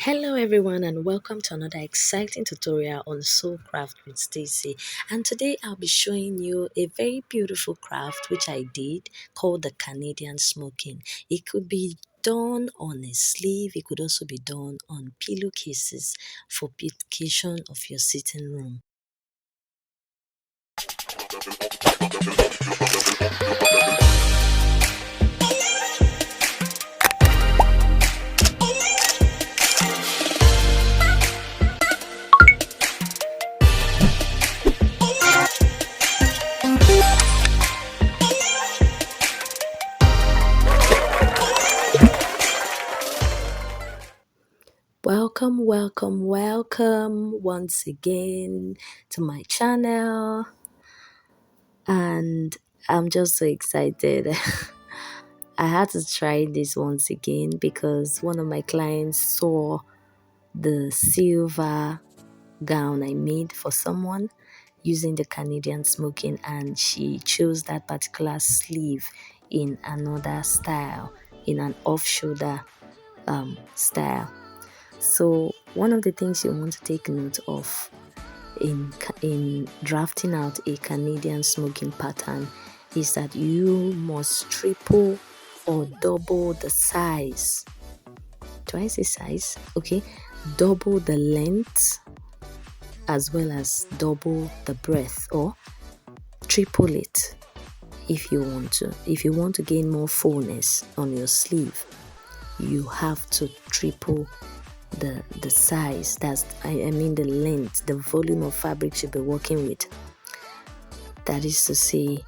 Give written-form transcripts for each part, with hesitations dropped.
Hello everyone and welcome to another exciting tutorial on soul craft with Stacy. And today I'll be showing you a very beautiful craft which I did called the Canadian smoking. It could be done on a sleeve, it could also be done on pillowcases for beautification of your sitting room. Welcome once again to my channel, and I'm just so excited. I had to try this once again because one of my clients saw the silver gown I made for someone using the Canadian smoking, and she chose that particular sleeve in another style, in an off-shoulder style. So one of the things you want to take note of in drafting out a Canadian smoking pattern is that you must triple or double the size. Do I say size? Okay, double the length as well as double the breadth, or triple it if you want to. If you want to gain more fullness on your sleeve, you have to triple the size. I mean the length, the volume of fabric you'll be working with. That is to say,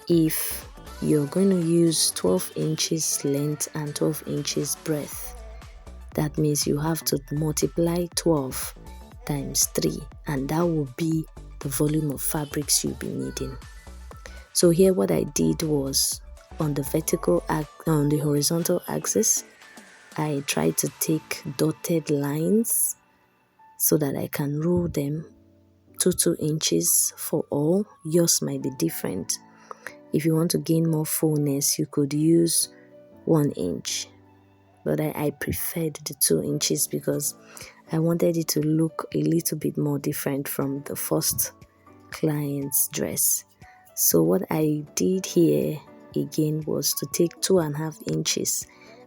if you're going to use 12 inches length and 12 inches breadth, that means you have to multiply 12 times 3, and that will be the volume of fabrics you'll be needing. So here what I did was, on the horizontal axis, I tried to take dotted lines so that I can rule them 2 inches for all. Yours might be different. If you want to gain more fullness, you could use 1 inch, but I preferred the 2 inches because I wanted it to look a little bit more different from the first client's dress. So what I did here again was to take 2.5 inches,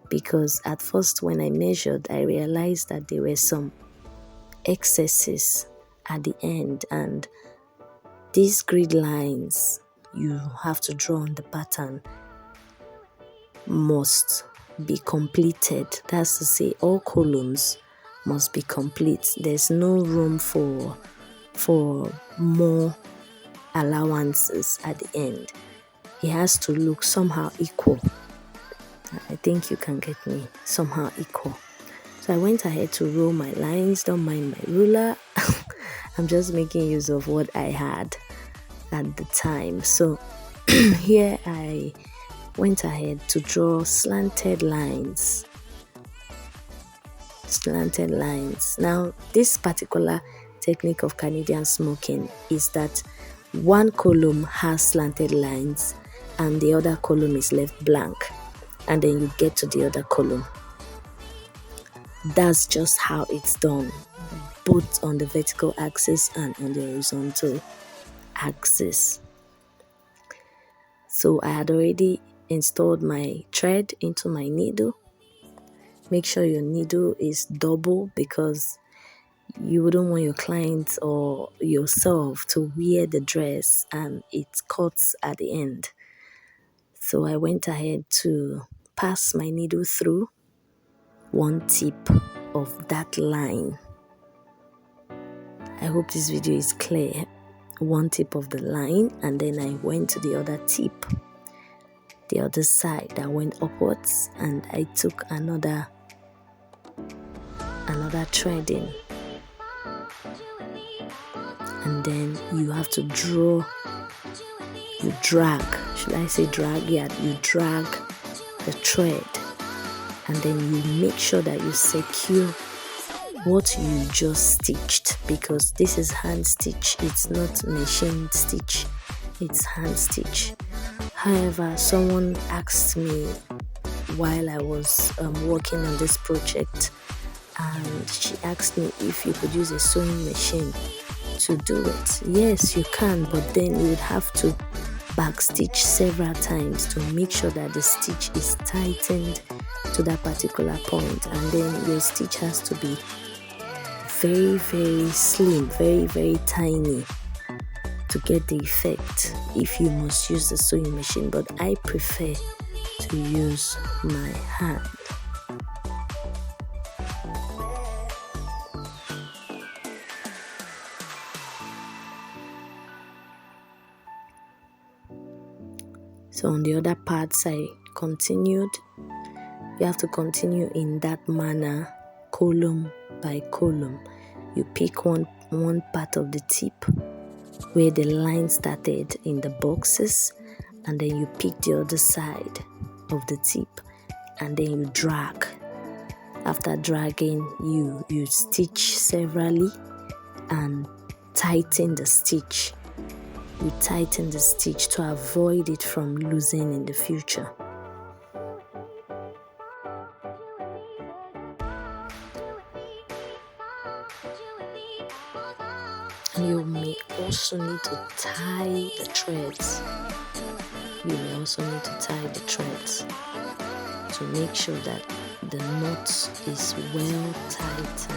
because at first when I measured, I realized that there were some excesses at the end, and these grid lines you have to draw on the pattern must be completed. That's to say, all columns must be complete. There's no room for more allowances at the end. It has to look somehow equal. I think you can get me, somehow equal. So I went ahead to roll my lines. Don't mind my ruler. I'm just making use of what I had at the time. So here I went ahead to draw slanted lines. Now, this particular technique of Canadian smoking is that one column has slanted lines and the other column is left blank, and then you get to the other column. That's just how it's done, both on the vertical axis and on the horizontal axis. So I had already installed my thread into my needle. Make sure your needle is double, because you wouldn't want your clients or yourself to wear the dress and it cuts at the end. So I went ahead to pass my needle through one tip of that line. I hope this video is clear. One tip of the line, and then I went to the other tip, the other side that went upwards, and I took another thread in, and then you have to drag, should I say drag? Yeah, you drag the thread, and then you make sure that you secure what you just stitched, because this is hand stitch, it's not machine stitch, it's hand stitch. However, someone asked me while I was working on this project and she asked me if you could use a sewing machine to do it. Yes, you can, but then you would have to backstitch several times to make sure that the stitch is tightened to that particular point, and then your stitch has to be very, very slim, very, very tiny to get the effect if you must use the sewing machine, but I prefer to use my hand. So on the other parts I continued. You have to continue in that manner, column by column. You pick one part of the tip where the line started in the boxes, and then you pick the other side of the tip, and then you drag. After dragging, you stitch severally and tighten the stitch. You tighten the stitch to avoid it from losing in the future. And you may also need to tie the threads. You may also need to tie the threads to make sure that the knot is well tightened.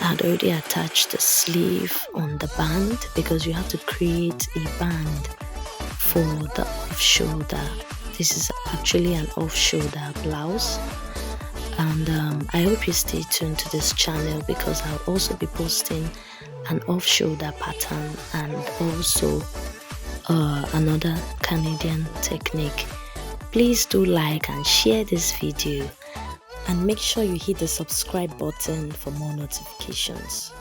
I'd already attached the sleeve on the band because you have to create a band for the off-shoulder. This is actually an off-shoulder blouse, and I hope you stay tuned to this channel because I'll also be posting an off-shoulder pattern and also another Canadian technique. Please do like and share this video, and make sure you hit the subscribe button for more notifications.